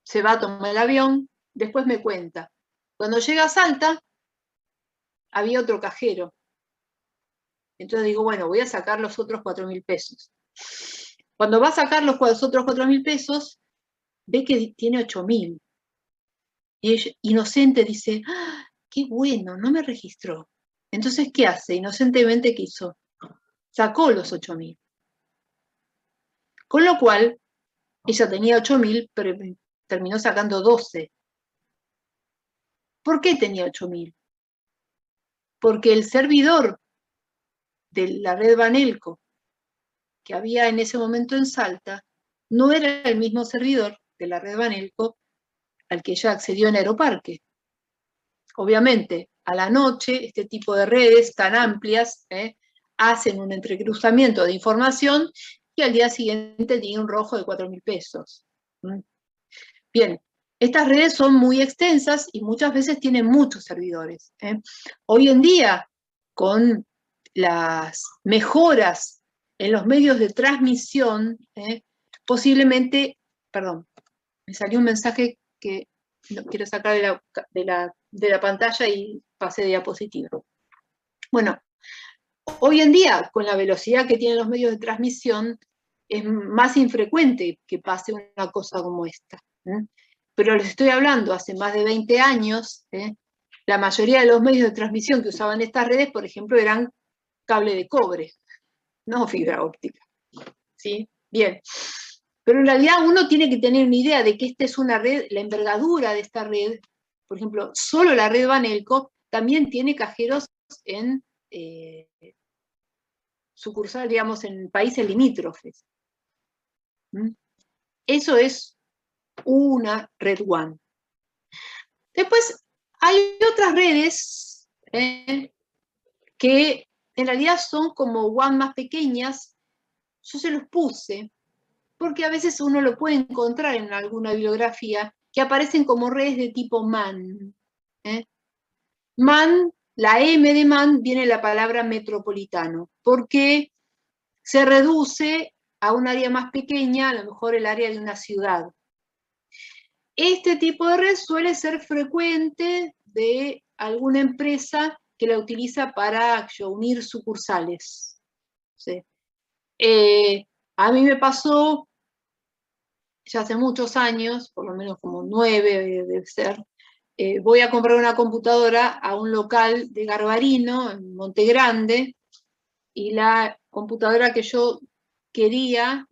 se va a tomar el avión, después me cuenta. Cuando llega a Salta, había otro cajero. Entonces digo, bueno, voy a sacar los otros 4.000 pesos. Cuando va a sacar los otros 4.000 pesos, ve que tiene 8.000. Y ella, inocente, dice, ¡ah, qué bueno, no me registró! Entonces, ¿qué hace? Inocentemente, ¿qué hizo? Sacó los 8.000. Con lo cual, ella tenía 8.000, pero terminó sacando 12. ¿Por qué tenía 8.000? Porque el servidor de la red Banelco que había en ese momento en Salta no era el mismo servidor de la red Banelco al que ella accedió en Aeroparque. Obviamente, a la noche, este tipo de redes tan amplias hacen un entrecruzamiento de información y al día siguiente tiene un rojo de 4.000 pesos. Bien, estas redes son muy extensas y muchas veces tienen muchos servidores. Hoy en día, con las mejoras en los medios de transmisión, posiblemente, perdón, me salió un mensaje que lo quiero sacar de la pantalla y pasé de diapositiva. Bueno, hoy en día, con la velocidad que tienen los medios de transmisión, es más infrecuente que pase una cosa como esta. Pero les estoy hablando, hace más de 20 años, la mayoría de los medios de transmisión que usaban estas redes, por ejemplo, eran cable de cobre, no fibra óptica. ¿Sí? Bien. Pero en realidad uno tiene que tener una idea de que esta es una red, la envergadura de esta red, por ejemplo, solo la red Banelco también tiene cajeros en sucursal, digamos, en países limítrofes. Eso es una red WAN. Después hay otras redes que en realidad son como WAN más pequeñas. Yo se los puse porque a veces uno lo puede encontrar en alguna bibliografía que aparecen como redes de tipo MAN. MAN, la M de MAN viene de la palabra metropolitano, porque se reduce a un área más pequeña, a lo mejor el área de una ciudad. Este tipo de red suele ser frecuente de alguna empresa que la utiliza para unir sucursales. ¿Sí? A mí me pasó ya hace muchos años, por lo menos como 9 debe ser, voy a comprar una computadora a un local de Garbarino, en Monte Grande, y la computadora que yo quería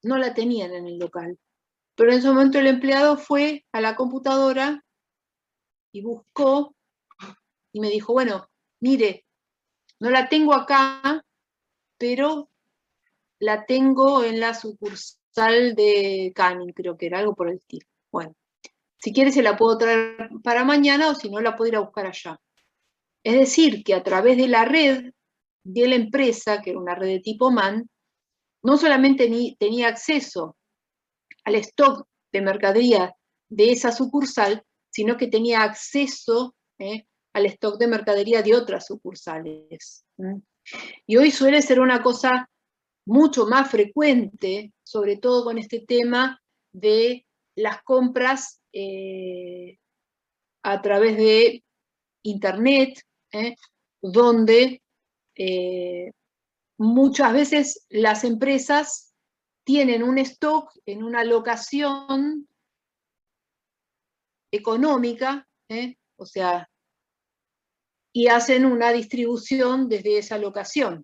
no la tenían en el local. Pero en ese momento el empleado fue a la computadora y buscó y me dijo, bueno, mire, no la tengo acá, pero la tengo en la sucursal de Canning, creo que era algo por el estilo. Bueno, si quiere se la puedo traer para mañana o si no la puedo ir a buscar allá. Es decir, que a través de la red de la empresa, que era una red de tipo MAN, no solamente tenía acceso al stock de mercadería de esa sucursal, sino que tenía acceso al stock de mercadería de otras sucursales. Y hoy suele ser una cosa mucho más frecuente, sobre todo con este tema de las compras a través de Internet, donde muchas veces las empresas tienen un stock en una locación económica, o sea, y hacen una distribución desde esa locación.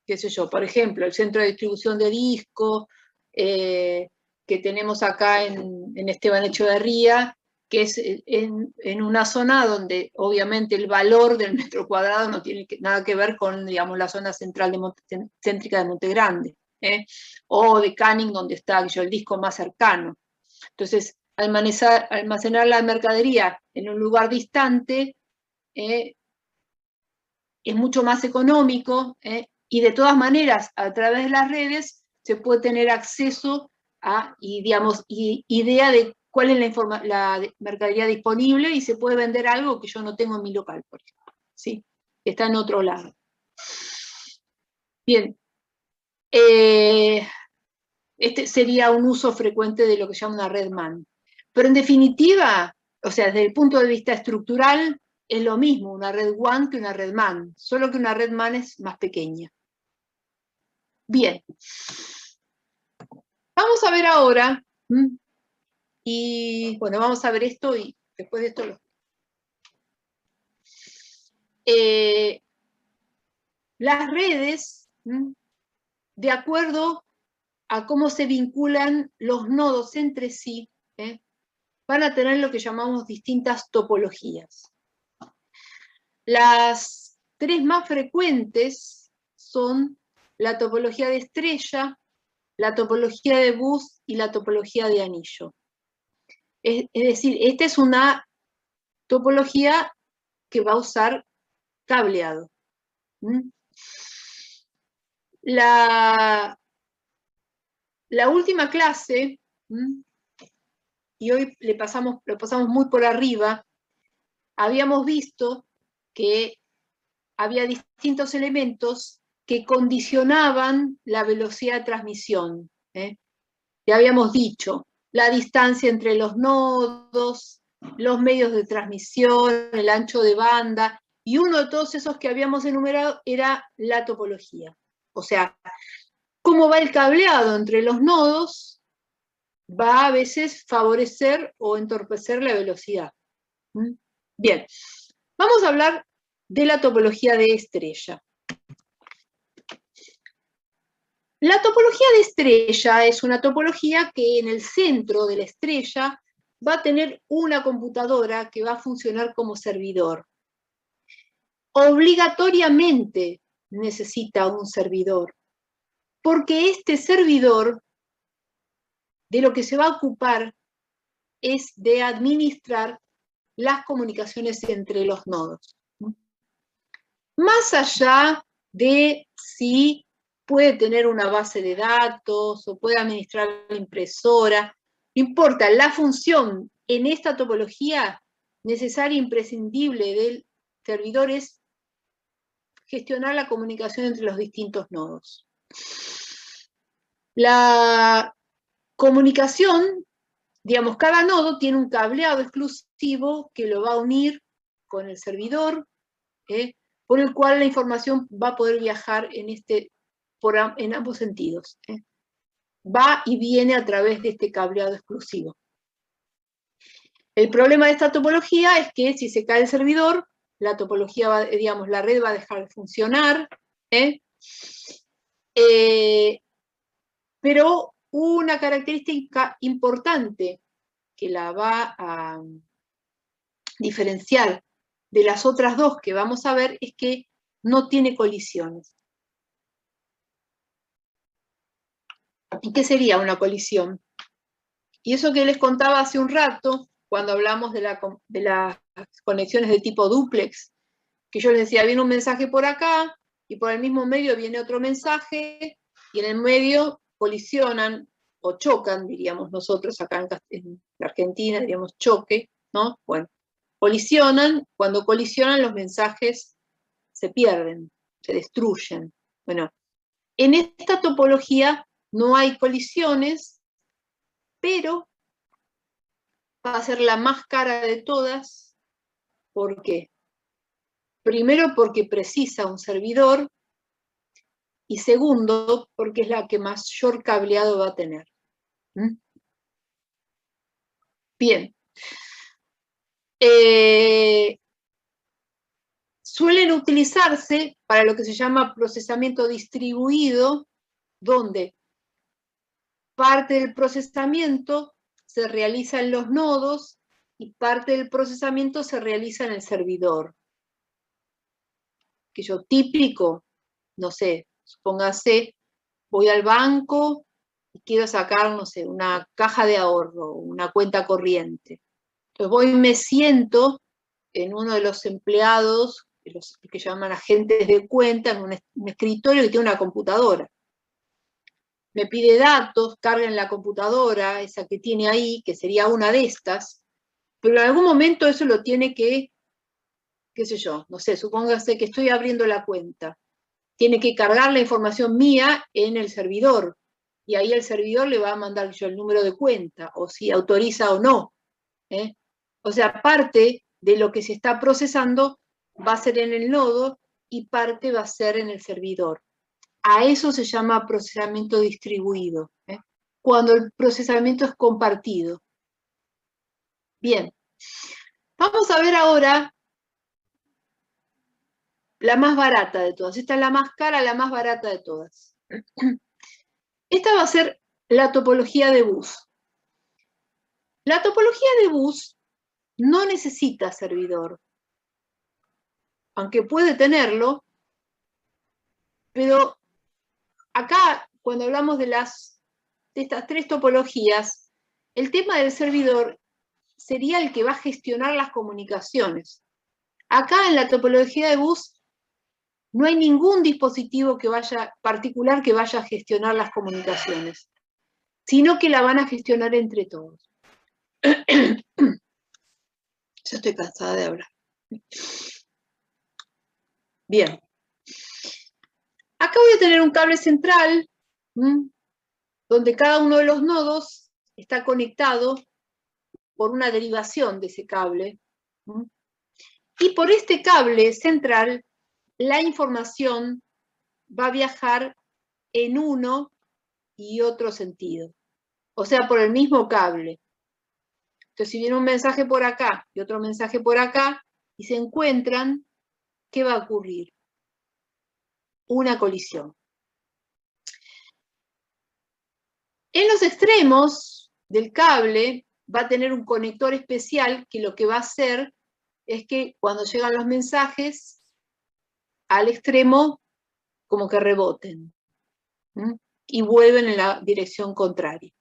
Qué sé yo, por ejemplo, el centro de distribución de discos que tenemos acá en Esteban Echeverría, que es en una zona donde obviamente el valor del metro cuadrado no tiene nada que ver con, digamos, la zona central céntrica de Monte Grande, o de Canning, donde está el disco más cercano. Entonces, almacenar la mercadería en un lugar distante es mucho más económico, y de todas maneras, a través de las redes se puede tener acceso a, y digamos, idea de cuál es la mercadería disponible y se puede vender algo que yo no tengo en mi local, por ejemplo, ¿sí? Está en otro lado. Bien. Este sería un uso frecuente de lo que se llama una red MAN. Pero en definitiva, o sea, desde el punto de vista estructural, es lo mismo una red WAN que una red MAN, solo que una red MAN es más pequeña. Bien. Vamos a ver ahora, y bueno, vamos a ver esto y después de esto las redes, de acuerdo a cómo se vinculan los nodos entre sí, van a tener lo que llamamos distintas topologías. Las tres más frecuentes son la topología de estrella, la topología de bus y la topología de anillo. Es decir, esta es una topología que va a usar cableado. La última clase, y hoy lo pasamos muy por arriba, habíamos visto que había distintos elementos que condicionaban la velocidad de transmisión. Ya habíamos dicho, la distancia entre los nodos, los medios de transmisión, el ancho de banda, y uno de todos esos que habíamos enumerado era la topología. O sea, cómo va el cableado entre los nodos va a veces favorecer o entorpecer la velocidad. Bien, vamos a hablar de la topología de estrella. La topología de estrella es una topología que en el centro de la estrella va a tener una computadora que va a funcionar como servidor. Obligatoriamente necesita un servidor, porque este servidor de lo que se va a ocupar es de administrar las comunicaciones entre los nodos. Más allá de si puede tener una base de datos o puede administrar la impresora, no importa, la función en esta topología necesaria e imprescindible del servidor es gestionar la comunicación entre los distintos nodos. La comunicación, digamos, cada nodo tiene un cableado exclusivo que lo va a unir con el servidor, por el cual la información va a poder viajar en ambos sentidos. Va y viene a través de este cableado exclusivo. El problema de esta topología es que si se cae el servidor, la topología va, digamos, la red va a dejar de funcionar, pero una característica importante que la va a diferenciar de las otras dos que vamos a ver es que no tiene colisiones. ¿Y qué sería una colisión? Y eso que les contaba hace un rato, cuando hablamos de las conexiones de tipo dúplex, que yo les decía, viene un mensaje por acá, y por el mismo medio viene otro mensaje, y en el medio colisionan, o chocan, diríamos nosotros, acá en Argentina diríamos choque, ¿no? Bueno, colisionan, cuando colisionan los mensajes se pierden, se destruyen. Bueno, en esta topología no hay colisiones, pero va a ser la más cara de todas. ¿Por qué? Primero, porque precisa un servidor, y segundo, porque es la que mayor cableado va a tener. Bien. Suelen utilizarse para lo que se llama procesamiento distribuido, donde parte del procesamiento se realiza en los nodos y parte del procesamiento se realiza en el servidor. Que yo típico, no sé, supóngase, voy al banco y quiero sacar, no sé, una caja de ahorro, una cuenta corriente. Entonces voy y me siento en uno de los empleados, los que llaman agentes de cuenta, en un escritorio que tiene una computadora. Me pide datos, carga en la computadora, esa que tiene ahí, que sería una de estas, pero en algún momento eso lo tiene que, qué sé yo, no sé, supóngase que estoy abriendo la cuenta. Tiene que cargar la información mía en el servidor, y ahí el servidor le va a mandar yo el número de cuenta, o si autoriza o no. O sea, parte de lo que se está procesando va a ser en el nodo y parte va a ser en el servidor. A eso se llama procesamiento distribuido, cuando el procesamiento es compartido. Bien, vamos a ver ahora la más barata de todas. Esta es la más cara, la más barata de todas. Esta va a ser la topología de bus. La topología de bus no necesita servidor, aunque puede tenerlo, pero acá, cuando hablamos de estas tres topologías, el tema del servidor sería el que va a gestionar las comunicaciones. Acá en la topología de bus no hay ningún dispositivo particular que vaya a gestionar las comunicaciones, sino que la van a gestionar entre todos. Ya estoy cansada de hablar. Bien. Acá voy a tener un cable central, donde cada uno de los nodos está conectado por una derivación de ese cable. Y por este cable central, la información va a viajar en uno y otro sentido. O sea, por el mismo cable. Entonces, si viene un mensaje por acá y otro mensaje por acá, y se encuentran, ¿qué va a ocurrir? Una colisión. En los extremos del cable va a tener un conector especial que lo que va a hacer es que cuando llegan los mensajes al extremo, como que reboten y vuelven en la dirección contraria.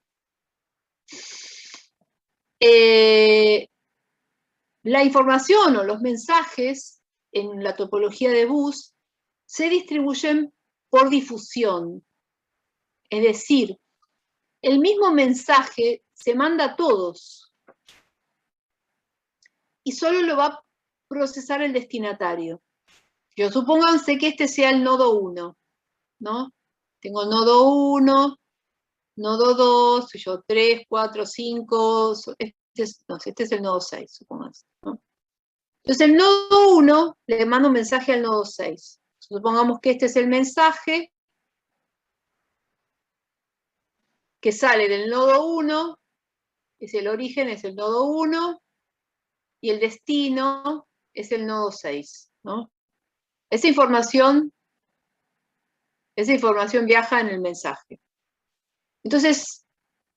La información o los mensajes en la topología de bus se distribuyen por difusión. Es decir, el mismo mensaje se manda a todos y solo lo va a procesar el destinatario. Yo supónganse que este sea el nodo 1, ¿no? Tengo nodo 1, nodo 2, yo 3, 4, 5, este es el nodo 6, supónganse, ¿no? Entonces el nodo 1 le manda un mensaje al nodo 6. Supongamos que este es el mensaje que sale del nodo 1, es el origen, es el nodo 1, y el destino es el nodo 6, ¿no? Esa información viaja en el mensaje. Entonces,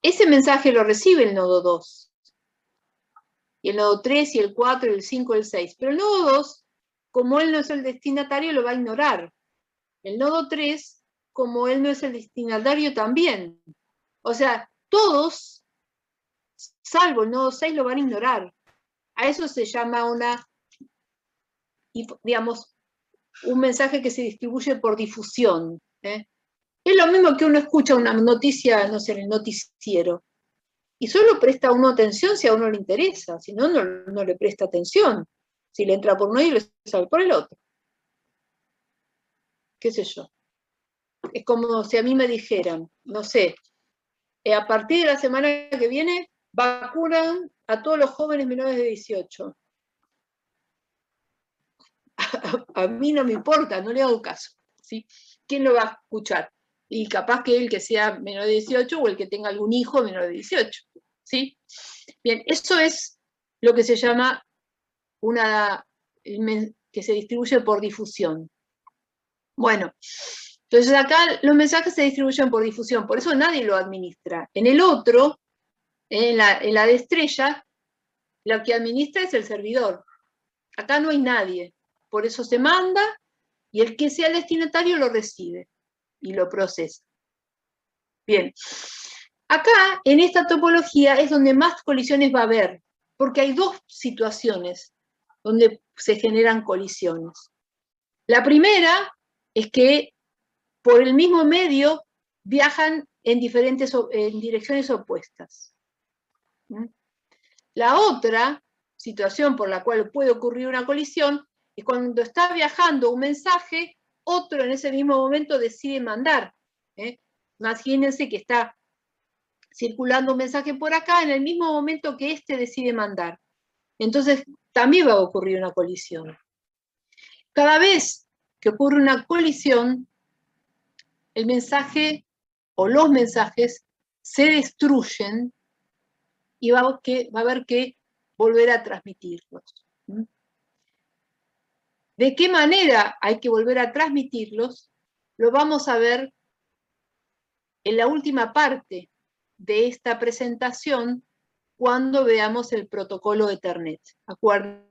ese mensaje lo recibe el nodo 2, y el nodo 3, y el 4, y el 5, y el 6. Pero el nodo 2, como él no es el destinatario, lo va a ignorar. El nodo 3, como él no es el destinatario, también. O sea, todos, salvo el nodo 6, lo van a ignorar. A eso se llama digamos, un mensaje que se distribuye por difusión. Es lo mismo que uno escucha una noticia, no sé, en el noticiero, y solo presta uno atención si a uno le interesa, si no, no le presta atención. Si le entra por uno y le sale por el otro. ¿Qué sé yo? Es como si a mí me dijeran, no sé, a partir de la semana que viene vacunan a todos los jóvenes menores de 18. A mí no me importa, no le hago caso, ¿sí? ¿Quién lo va a escuchar? Y capaz que el que sea menor de 18 o el que tenga algún hijo menor de 18, ¿sí? Bien, eso es lo que se llama que se distribuye por difusión. Bueno, entonces acá los mensajes se distribuyen por difusión, por eso nadie lo administra. En el otro, en la de estrella, lo que administra es el servidor. Acá no hay nadie, por eso se manda y el que sea el destinatario lo recibe y lo procesa. Bien, acá en esta topología es donde más colisiones va a haber, porque hay dos situaciones donde se generan colisiones. La primera es que por el mismo medio viajan en direcciones opuestas. La otra situación por la cual puede ocurrir una colisión es cuando está viajando un mensaje, otro en ese mismo momento decide mandar. Imagínense que está circulando un mensaje por acá en el mismo momento que este decide mandar. Entonces también va a ocurrir una colisión. Cada vez que ocurre una colisión, el mensaje o los mensajes se destruyen y va a haber que volver a transmitirlos. ¿De qué manera hay que volver a transmitirlos? Lo vamos a ver en la última parte de esta presentación cuando veamos el protocolo Ethernet. Acuérdense.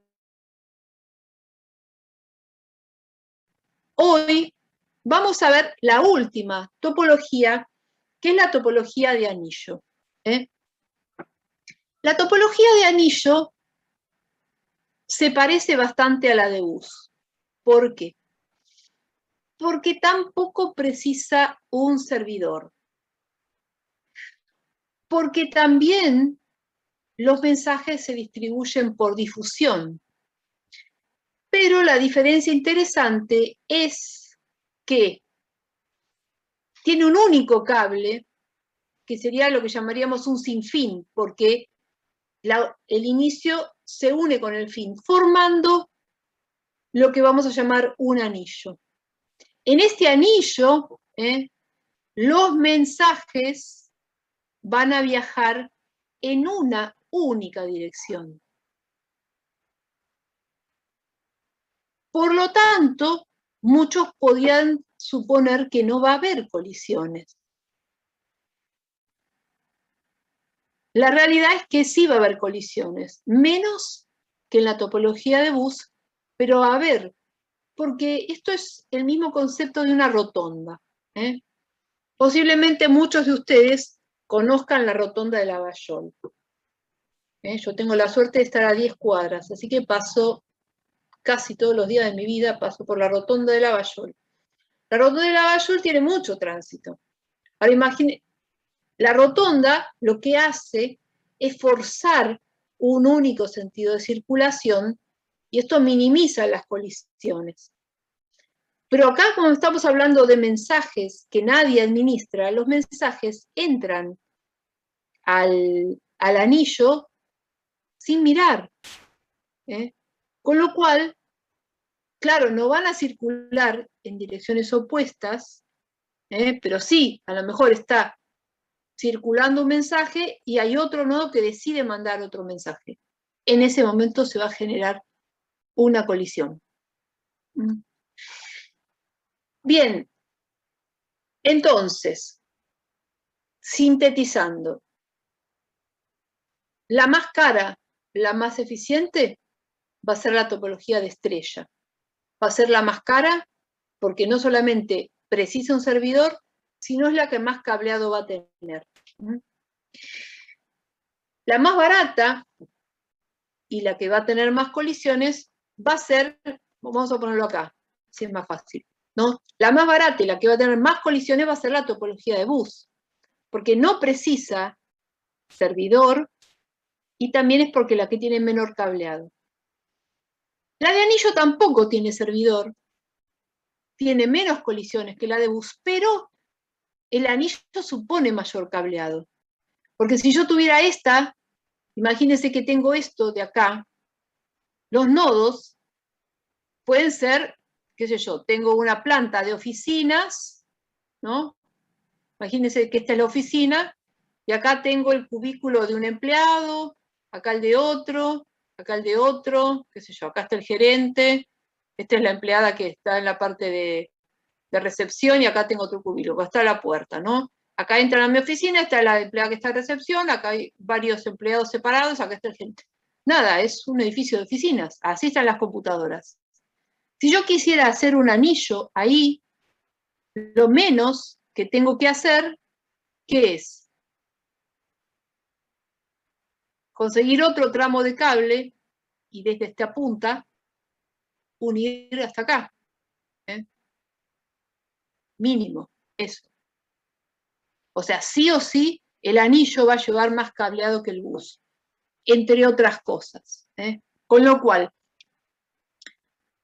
Hoy vamos a ver la última topología, que es la topología de anillo. La topología de anillo se parece bastante a la de bus. ¿Por qué? Porque tampoco precisa un servidor. Porque también los mensajes se distribuyen por difusión. Pero la diferencia interesante es que tiene un único cable, que sería lo que llamaríamos un sinfín, porque el inicio se une con el fin, formando lo que vamos a llamar un anillo. En este anillo, los mensajes van a viajar en una única dirección. Por lo tanto, muchos podrían suponer que no va a haber colisiones. La realidad es que sí va a haber colisiones, menos que en la topología de bus, pero va a haber, porque esto es el mismo concepto de una rotonda. Posiblemente muchos de ustedes conozcan la rotonda de Lavallol. Yo tengo la suerte de estar a 10 cuadras, así que paso casi todos los días de mi vida, paso por la rotonda de Lavallol. La rotonda de Lavallol tiene mucho tránsito. Ahora imaginen, la rotonda lo que hace es forzar un único sentido de circulación y esto minimiza las colisiones. Pero acá, como estamos hablando de mensajes que nadie administra, los mensajes entran al anillo sin mirar. Con lo cual, claro, no van a circular en direcciones opuestas, pero sí, a lo mejor está circulando un mensaje y hay otro nodo que decide mandar otro mensaje. en ese momento se va a generar una colisión. Bien, entonces, sintetizando, la más cara, la más eficiente, va a ser la topología de estrella. Va a ser la más cara porque no solamente precisa un servidor, sino es la que más cableado va a tener. La más barata y la que va a tener más colisiones va a ser, vamos a ponerlo acá, si es más fácil, ¿no? La más barata y la que va a tener más colisiones va a ser la topología de bus, porque no precisa servidor y también es porque la que tiene menor cableado. La de anillo tampoco tiene servidor, tiene menos colisiones que la de bus, pero el anillo supone mayor cableado. Porque si yo tuviera esta, imagínense que tengo esto de acá, los nodos pueden ser, qué sé yo, tengo una planta de oficinas, ¿no? Imagínense que esta es la oficina, y acá tengo el cubículo de un empleado, acá el de otro, acá el de otro, qué sé yo, acá está el gerente, esta es la empleada que está en la parte de recepción y acá tengo otro cubículo, acá está la puerta, ¿no? Acá entran a mi oficina, está la empleada que está en recepción, acá hay varios empleados separados, acá está el gerente. Nada, es un edificio de oficinas, así están las computadoras. Si yo quisiera hacer un anillo ahí, lo menos que tengo que hacer, ¿qué es? Conseguir otro tramo de cable y desde esta punta unir hasta acá. Mínimo, eso. O sea, sí o sí, el anillo va a llevar más cableado que el bus, entre otras cosas. Con lo cual,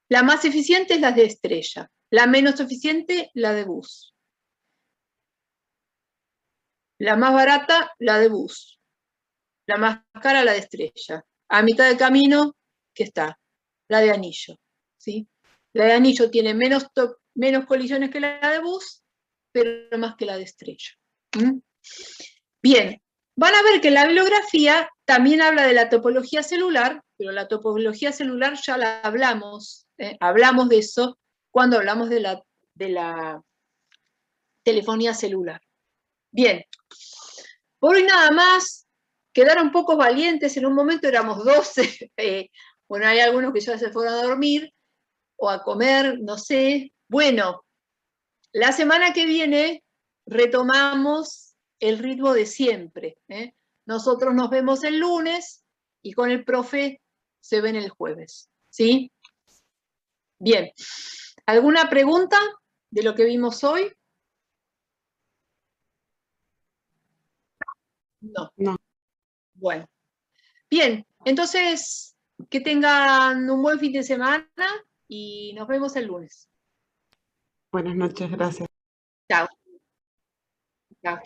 la más eficiente es la de estrella, la menos eficiente, la de bus. La más barata, la de bus. La más cara, la de estrella. A mitad de camino, ¿qué está? La de anillo. ¿Sí? La de anillo tiene menos colisiones que la de bus, pero más que la de estrella. Bien, van a ver que la bibliografía también habla de la topología celular, pero la topología celular ya la hablamos, hablamos de eso cuando hablamos de la telefonía celular. Bien, por hoy nada más, quedaron pocos valientes, en un momento éramos 12, bueno, hay algunos que ya se fueron a dormir o a comer, no sé. Bueno, la semana que viene retomamos el ritmo de siempre. Nosotros nos vemos el lunes y con el profe se ven el jueves. ¿Sí? Bien. ¿Alguna pregunta de lo que vimos hoy? No. No. Bueno. Bien, entonces que tengan un buen fin de semana y nos vemos el lunes. Buenas noches, gracias. Chao. Chao.